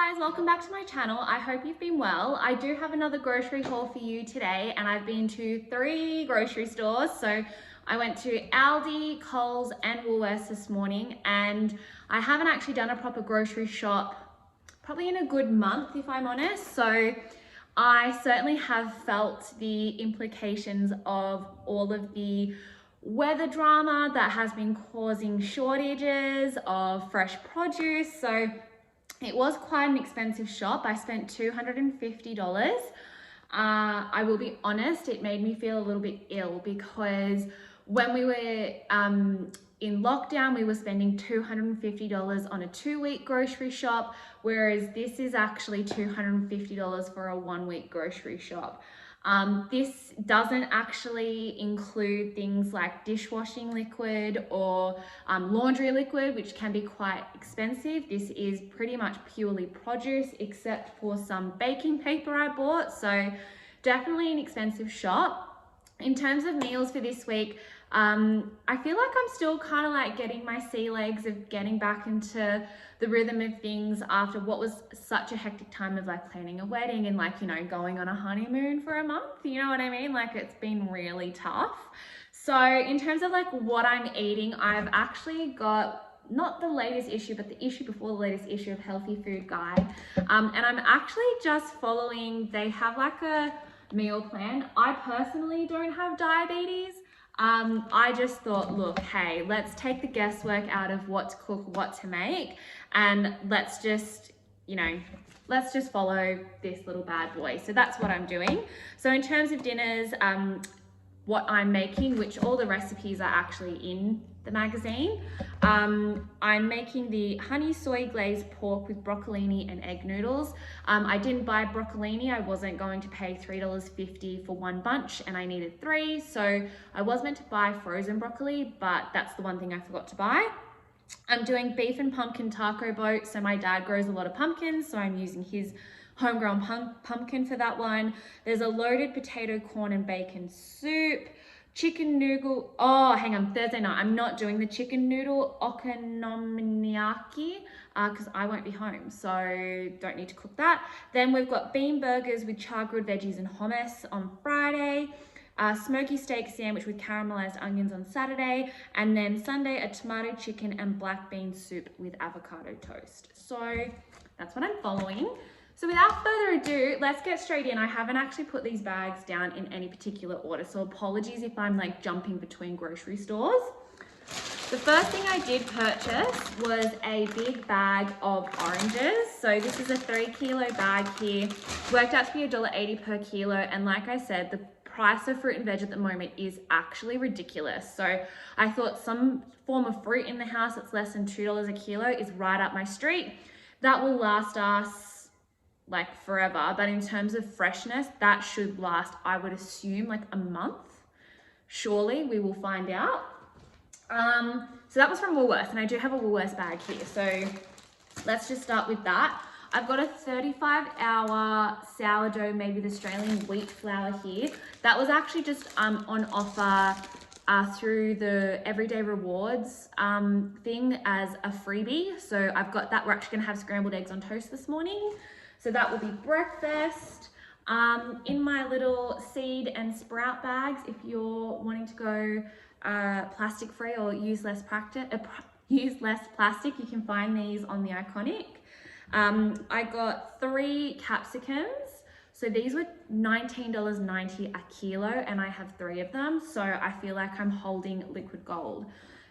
guys, welcome back to my channel. I hope you've been well. I do have another grocery haul for you today, and I've been to 3 grocery stores. So I went to Aldi, COLES and Woolworths this morning, and I haven't actually done a proper grocery shop probably in a good month, if I'm honest. So I certainly have felt the implications of all of the weather drama that has been causing shortages of fresh produce. So it was quite an expensive shop. I spent $250. I will be honest, it made me feel a little bit ill because when we were in lockdown, we were spending $250 on a 2-week grocery shop, whereas this is actually $250 for a 1-week grocery shop. This doesn't actually include things like dishwashing liquid or laundry liquid, which can be quite expensive. This is pretty much purely produce, except for some baking paper I bought. So definitely an expensive shop. In terms of meals for this week, I feel like I'm still kind of like getting my sea legs of getting back into the rhythm of things after what was such a hectic time of like planning a wedding and like, you know, going on a honeymoon for a month, you know what I mean? Like it's been really tough. So in terms of like what I'm eating, I've actually got not the latest issue, but the issue before the latest issue of Healthy Food Guide. And I'm actually just following, they have like a meal plan. I personally don't have diabetes. I just thought, look, hey, let's take the guesswork out of what to cook, what to make, and let's just, you know, let's just follow this little bad boy. So that's what I'm doing. So in terms of dinners, what I'm making, which all the recipes are actually in the magazine. I'm making the honey soy glazed pork with broccolini and egg noodles. I didn't buy broccolini. I wasn't going to pay $3.50 for 1 bunch and I needed 3. So I was meant to buy frozen broccoli, but that's the one thing I forgot to buy. I'm doing beef and pumpkin taco boat. So my dad grows a lot of pumpkins, so I'm using his homegrown pumpkin for that one. There's a loaded potato, corn and bacon soup. Chicken noodle, Thursday night. I'm not doing the chicken noodle okonomiyaki because I won't be home, so don't need to cook that. Then we've got bean burgers with char-grilled veggies and hummus on Friday. Smoky steak sandwich with caramelized onions on Saturday, and then Sunday a tomato chicken and black bean soup with avocado toast. So that's what I'm following. So without further ado, let's get straight in. I haven't actually put these bags down in any particular order, so apologies if I'm like jumping between grocery stores. The first thing I did purchase was a big bag of oranges. So this is a 3-kilo bag here. Worked out to be $1.80 per kilo, and like I said, the price of fruit and veg at the moment is actually ridiculous. So I thought some form of fruit in the house that's less than $2 a kilo is right up my street. That will last us like forever, but in terms of freshness, that should last, I would assume, like a month. Surely, we will find out. So that was from Woolworths, and I do have a Woolworths bag here, so let's just start with that. I've got a 35-hour sourdough made with Australian wheat flour here. That was actually just on offer through the Everyday Rewards thing as a freebie. So I've got that. We're actually gonna have scrambled eggs on toast this morning. So that will be breakfast. In my little seed and sprout bags, if you're wanting to go plastic free or use less plastic, you can find these on the Iconic. I got 3 capsicums. So these were $19.90 a kilo, and I have 3 of them. So I feel like I'm holding liquid gold.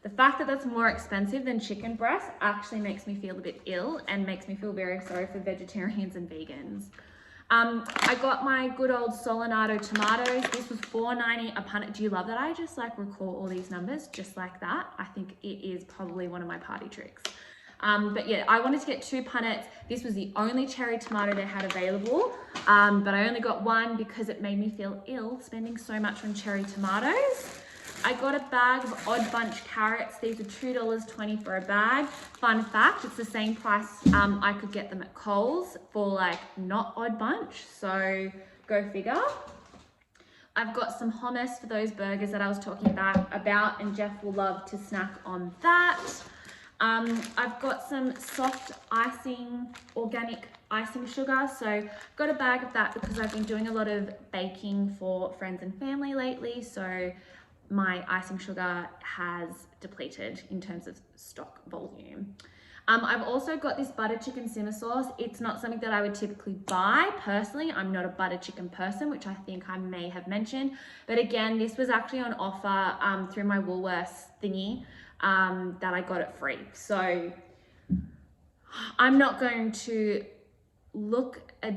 The fact that that's more expensive than chicken breast actually makes me feel a bit ill and makes me feel very sorry for vegetarians and vegans. I got my good old Solinado tomatoes. This was $4.90 a punnet. Do you love that I just like recall all these numbers just like that? I think it is probably one of my party tricks. But yeah, I wanted to get 2 punnets. This was the only cherry tomato they had available, but I only got 1 because it made me feel ill spending so much on cherry tomatoes. I got a bag of Odd Bunch carrots. These are $2.20 for a bag. Fun fact, it's the same price I could get them at COLES for like not Odd Bunch, so go figure. I've got some hummus for those burgers that I was talking about, and Jeff will love to snack on that. I've got some soft icing, organic icing sugar. So got a bag of that because I've been doing a lot of baking for friends and family lately. So my icing sugar has depleted in terms of stock volume. I've also got this butter chicken simmer sauce. It's not something that I would typically buy personally. I'm not a butter chicken person, which I think I may have mentioned. But again, this was actually on offer through my Woolworths thingy that I got it free. So I'm not going to look a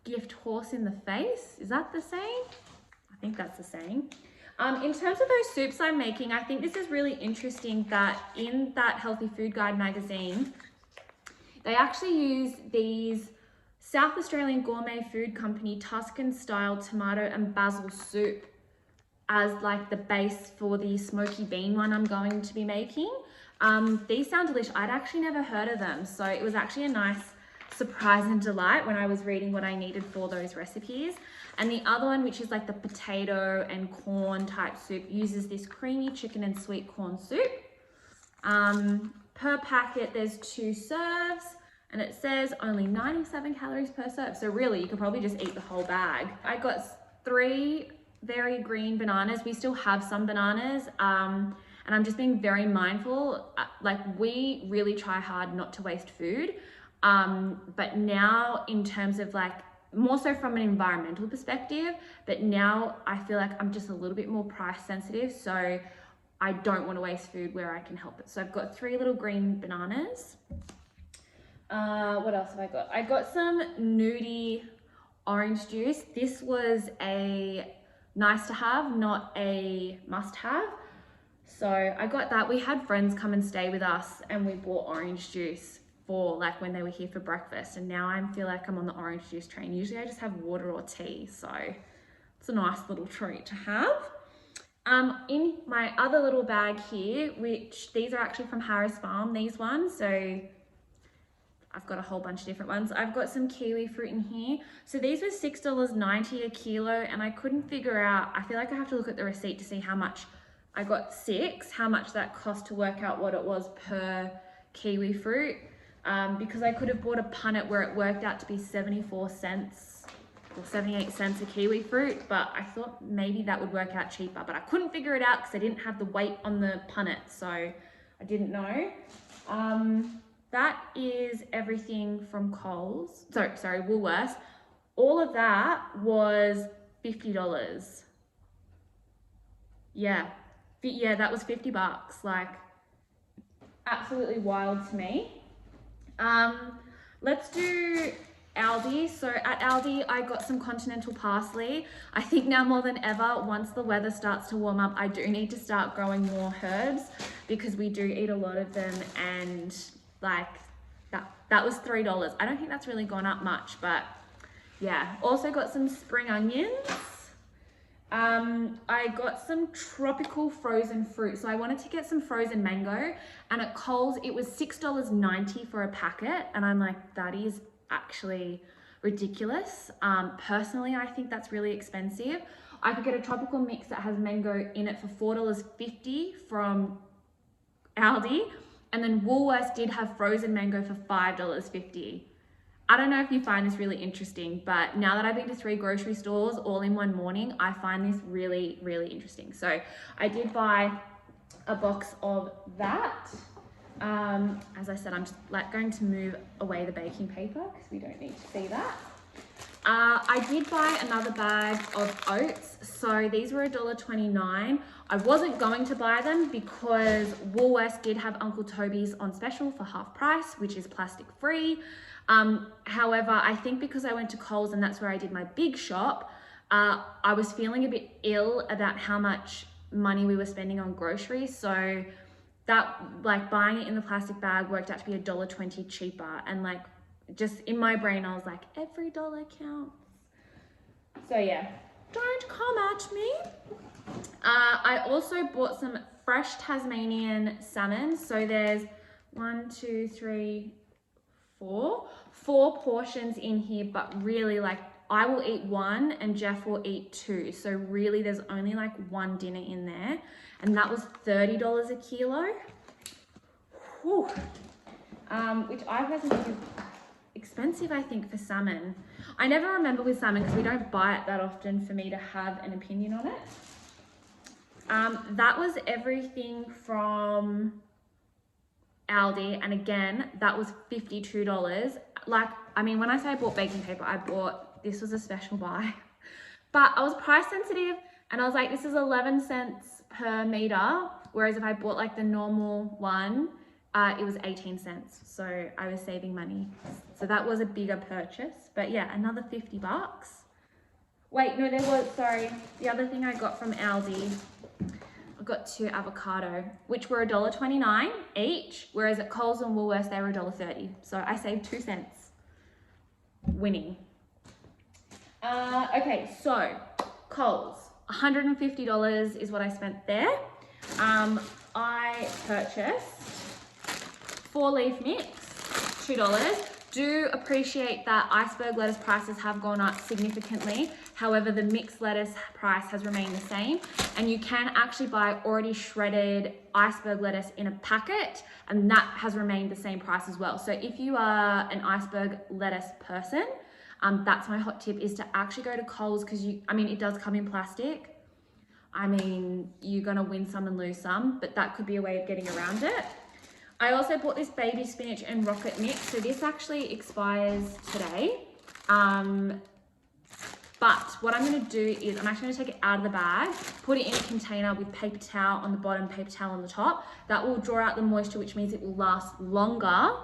gift horse in the face. Is that the saying? I think that's the saying. In terms of those soups I'm making, I think this is really interesting that in that Healthy Food Guide magazine, they actually use these South Australian gourmet food company Tuscan style tomato and basil soup as like the base for the smoky bean one I'm going to be making. These sound delicious. I'd actually never heard of them, so it was actually a nice surprise and delight when I was reading what I needed for those recipes. And the other one, which is like the potato and corn type soup, uses this creamy chicken and sweet corn soup. Per packet there's 2 serves, and it says only 97 calories per serve, so really you could probably just eat the whole bag. I got 3 very green bananas. We still have some bananas, and I'm just being very mindful. Like, we really try hard not to waste food, but now in terms of like more so from an environmental perspective, but now I feel like I'm just a little bit more price sensitive, so I don't want to waste food where I can help it. So I've got 3 little green bananas. What else have I got? I got some nudie orange juice. This was a nice to have, not a must have. So I got that. We had friends come and stay with us and we bought orange juice for like when they were here for breakfast, and now I feel like I'm on the orange juice train. Usually I just have water or tea, so it's a nice little treat to have. In my other little bag here, which these are actually from Harris Farm, these ones, so I've got a whole bunch of different ones. I've got some kiwi fruit in here. So these were $6.90 a kilo, and I couldn't figure out, I feel like I have to look at the receipt to see how much. I got 6, how much that cost to work out what it was per kiwi fruit. Because I could have bought a punnet where it worked out to be 74 cents or 78 cents a kiwi fruit, but I thought maybe that would work out cheaper, but I couldn't figure it out because I didn't have the weight on the punnet, so I didn't know. That is everything from COLES, sorry, Woolworths. All of that was $50. Yeah, that was 50 bucks, like absolutely wild to me. Let's do Aldi. So at Aldi, I got some continental parsley. I think now more than ever, once the weather starts to warm up, I do need to start growing more herbs because we do eat a lot of them, and like that was $3. I don't think that's really gone up much, but yeah. Also got some spring onions. I got some tropical frozen fruit. So I wanted to get some frozen mango, and at COLES it was $6.90 for a packet, and I'm like, that is actually ridiculous. Personally, I think that's really expensive. I could get a tropical mix that has mango in it for $4.50 from Aldi, and then Woolworths did have frozen mango for $5.50. I don't know if you find this really interesting, but now that I've been to 3 grocery stores all in one morning, I find this really, really interesting. So I did buy a box of that. As I said, I'm just like going to move away the baking paper because we don't need to see that. I did buy another bag of oats. So these were $1.29. I wasn't going to buy them because Woolworths did have Uncle Toby's on special for half price, which is plastic free. However, I think because I went to COLES and that's where I did my big shop, I was feeling a bit ill about how much money we were spending on groceries. So that, like, buying it in the plastic bag worked out to be $1.20 cheaper. And like, just in my brain, I was like, every dollar counts. So yeah, don't come at me. I also bought some fresh Tasmanian salmon. So there's 4 portions in here, but really, like, I will eat 1 and Jeff will eat 2. So really there's only like 1 dinner in there, and that was $30 a kilo. Whew. Which I personally think is expensive, I think, for salmon. I never remember with salmon because we don't buy it that often for me to have an opinion on it. That was everything from Aldi, and again, that was $52. Like, I mean, when I say I bought baking paper, this was a special buy. But I was price sensitive and I was like, this is 11 cents per meter. Whereas if I bought like the normal one, it was 18 cents. So I was saving money. So that was a bigger purchase. But yeah, another 50 bucks. Wait, no, sorry. The other thing I got from Aldi, I got 2 avocado, which were $1.29 each. Whereas at Coles and Woolworths, they were $1.30. So I saved 2 cents. Winning. Okay, so Coles, $150 is what I spent there. I purchased 4-leaf mix, $2. Do appreciate that iceberg lettuce prices have gone up significantly. However, the mixed lettuce price has remained the same, and you can actually buy already shredded iceberg lettuce in a packet, and that has remained the same price as well. So if you are an iceberg lettuce person, that's my hot tip, is to actually go to Coles, because it does come in plastic. I mean, you're gonna win some and lose some, but that could be a way of getting around it. I also bought this baby spinach and rocket mix. So this actually expires today. But what I'm gonna do is I'm actually gonna take it out of the bag, put it in a container with paper towel on the bottom, paper towel on the top. That will draw out the moisture, which means it will last longer.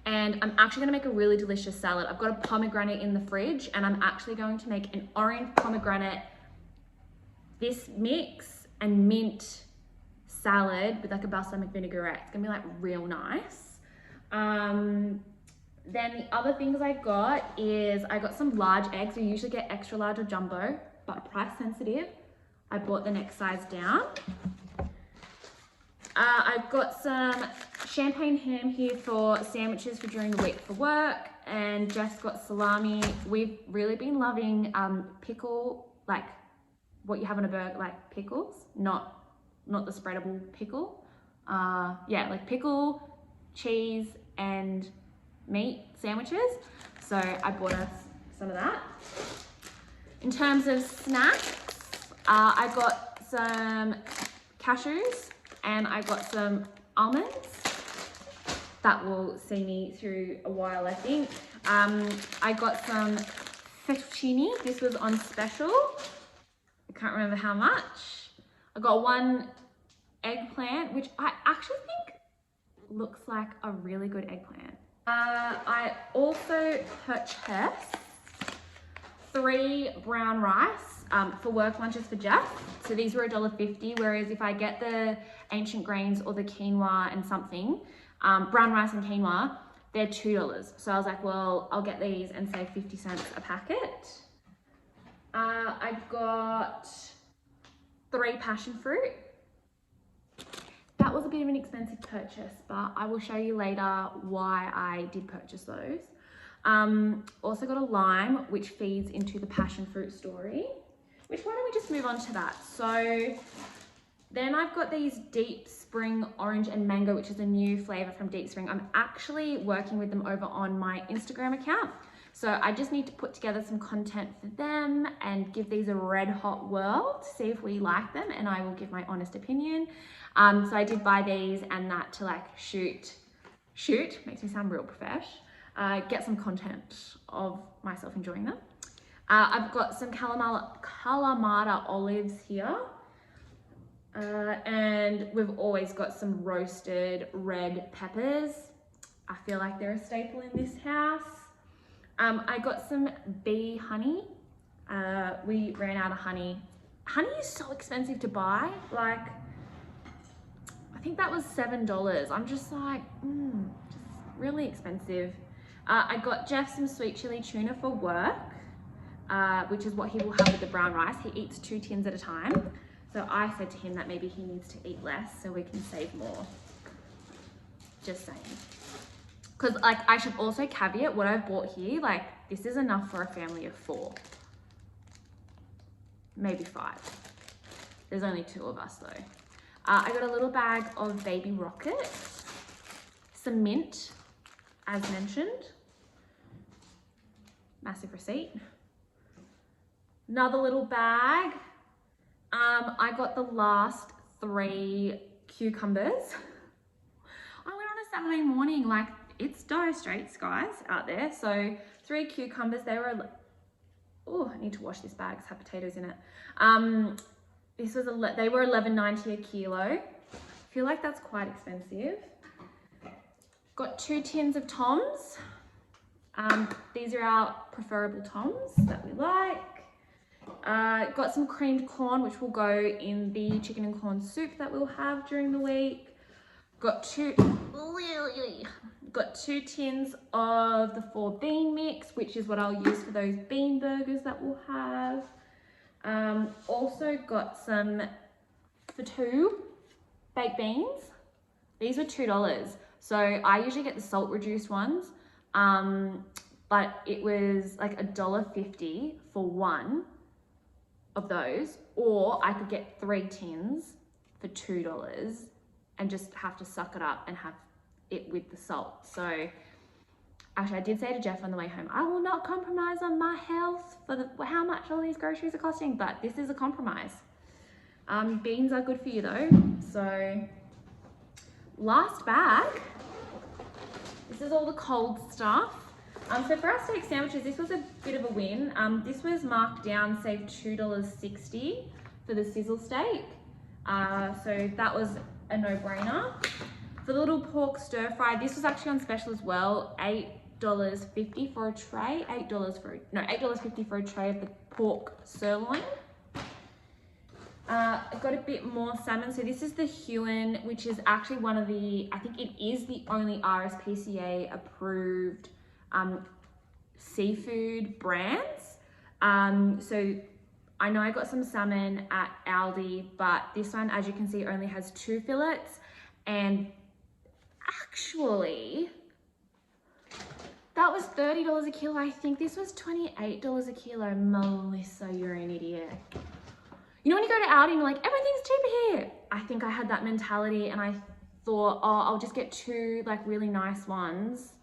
And I'm actually gonna make a really delicious salad. I've got a pomegranate in the fridge, and I'm actually going to make an orange pomegranate, this mix, and mint salad with like a balsamic vinaigrette. It's gonna be like real nice. Then the other things I got is I got some large eggs. We usually get extra large or jumbo, but price sensitive, I bought the next size down. I've got some champagne ham here for sandwiches for during the week for work, and Jess got salami. We've really been loving pickle, like what you have on a burger, like pickles, not the spreadable pickle. Yeah, like pickle, cheese, and meat sandwiches. So I bought us some of that. In terms of snacks, I got some cashews and I got some almonds. That will see me through a while, I think. I got some fettuccine. This was on special. I can't remember how much. I got 1 eggplant, which I actually think looks like a really good eggplant. I also purchased 3 brown rice for work lunches for Jeff. So these were $1.50, whereas if I get the ancient grains or the quinoa and something, brown rice and quinoa, they're $2. So I was like, well, I'll get these and save 50 cents a packet. I got 3 passion fruit. That was a bit of an expensive purchase, but I will show you later why I did purchase those. Also got a lime, which feeds into the passion fruit story. Why don't we just move on to that? So then I've got these Deep Spring orange and mango, which is a new flavor from Deep Spring. I'm actually working with them over on my Instagram account. So I just need to put together some content for them and give these a red hot whirl to see if we like them, and I will give my honest opinion. So I did buy these and that to like shoot, makes me sound real profesh, get some content of myself enjoying them. I've got some Calamata olives here. And we've always got some roasted red peppers. I feel like they're a staple in this house. I got some bee honey. We ran out of honey. Honey is so expensive to buy. Like, I think that was $7. I'm just like, just really expensive. I got Jeff some sweet chili tuna for work, which is what he will have with the brown rice. He eats 2 tins at a time. So I said to him that maybe he needs to eat less so we can save more. Just saying. Because like I should also caveat what I've bought here, like this is enough for a family of 4. Maybe 5. There's only 2 of us though. I got a little bag of baby rockets. some mint, as mentioned. Massive receipt. Another little bag. I got the last 3 cucumbers. I went on a Saturday morning, like it's dire straits, guys, out there. So 3 cucumbers, they were, oh, I need to wash this bag, it's had potatoes in it. This was, they were $11.90 a kilo. I feel like that's quite expensive. Got 2 tins of Toms. These are our preferable Toms that we like. Got some creamed corn, which will go in the chicken and corn soup that we'll have during the week. Got 2 tins of the 4 bean mix, which is what I'll use for those bean burgers that we'll have. Also got some for 2 baked beans. These were $2. So I usually get the salt reduced ones, but it was like $1.50 for 1 of those, or I could get 3 tins for $2 and just have to suck it up and have it with the salt. So actually I did say to Jeff on the way home, I will not compromise on my health for how much all these groceries are costing, but this is a compromise. Beans are good for you though. So last bag, this is all the cold stuff. So for our steak sandwiches, this was a bit of a win. This was marked down, saved $2.60 for the sizzle steak. So that was a no-brainer. For the little pork stir fry, this was actually on special as well. $8.50 for a tray. $8.50 for a tray of the pork sirloin. I got a bit more salmon. So this is the Huon, which is actually one of the, I think it is the only RSPCA approved seafood brands. So I know I got some salmon at Aldi, but this one, as you can see, only has 2 fillets. And actually, that was $30 a kilo. I think this was $28 a kilo. Melissa, you're an idiot. You know when you go to Aldi and you're like, everything's cheaper here. I think I had that mentality and I thought, oh, I'll just get 2 like really nice ones.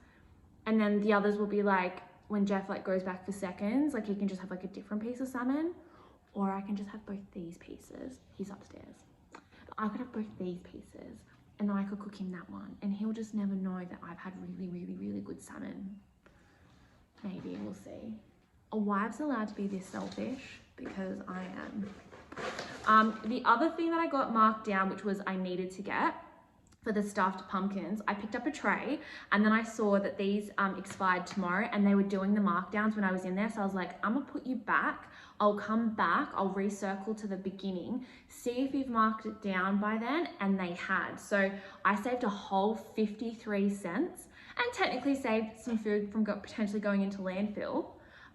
And then the others will be like, when Jeff like goes back for seconds, like he can just have like a different piece of salmon, or I can just have both these pieces. He's upstairs. I could have both these pieces and then I could cook him that one and he'll just never know that I've had really, really, really good salmon. Maybe, we'll see. A wife's allowed to be this selfish because I am. The other thing that I got marked down, which was I needed to get, for the stuffed pumpkins, I picked up a tray and then I saw that these expired tomorrow and they were doing the markdowns when I was in there. So I was like, I'm gonna put you back. I'll come back, I'll recircle to the beginning, see if you've marked it down by then, and they had. So I saved a whole 53 cents and technically saved some food from potentially going into landfill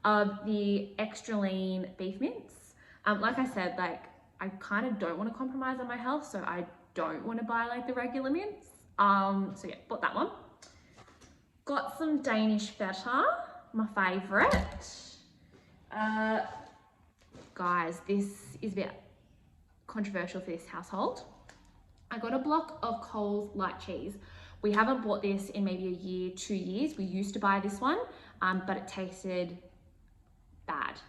of the extra lean beef mince. Like I said, like I kind of don't want to compromise on my health, so I don't want to buy like the regular mince. So yeah, bought that one. Got some Danish Feta, my favorite. Guys, this is a bit controversial for this household. I got a block of COLES light cheese. We haven't bought this in maybe a year, 2 years. We used to buy this one, but it tasted bad.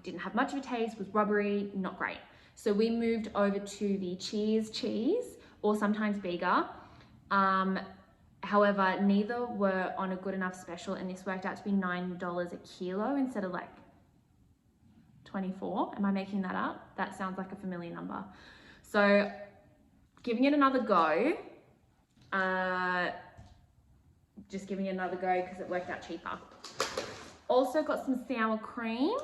Didn't have much of a taste, was rubbery, not great. So we moved over to the cheese, or sometimes bigger. However, neither were on a good enough special, and this worked out to be $9 a kilo instead of like 24. Am I making that up? That sounds like a familiar number. So giving it another go. Just giving it another go because it worked out cheaper. Also got some sour cream.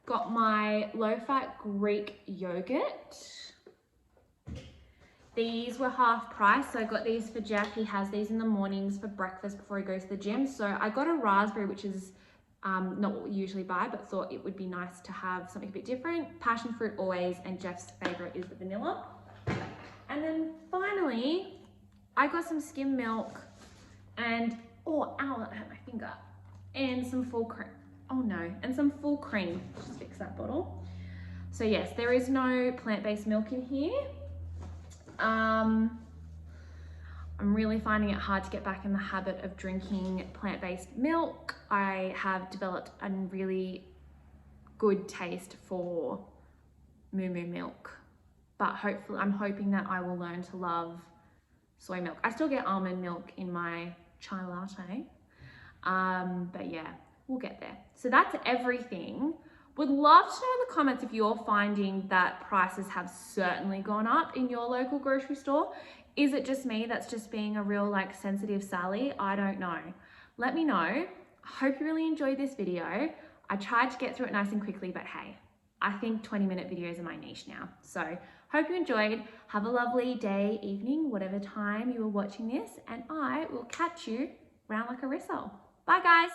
Got my low-fat Greek yogurt. These were half price, so I got these for Jeff. He has these in the mornings for breakfast before he goes to the gym. So I got a raspberry, which is not what we usually buy, but thought it would be nice to have something a bit different. Passion fruit always, and Jeff's favorite is the vanilla. And then finally, I got some skim milk and, oh, ow, that hurt my finger. And some full cream. Oh no, and some full cream. Just fix that bottle. So yes, there is no plant-based milk in here. I'm really finding it hard to get back in the habit of drinking plant-based milk. I have developed a really good taste for moo milk, but hopefully I'm hoping that I will learn to love soy milk. I still get almond milk in my chai latte, but yeah, we'll get there. So that's everything. Would love to know in the comments if you're finding that prices have certainly gone up in your local grocery store. Is it just me that's just being a real like sensitive Sally? I don't know. Let me know. I hope you really enjoyed this video. I tried to get through it nice and quickly, but hey, I think 20-minute videos are my niche now. So hope you enjoyed. Have a lovely day, evening, whatever time you are watching this, and I will catch you round like a ristle. Bye guys.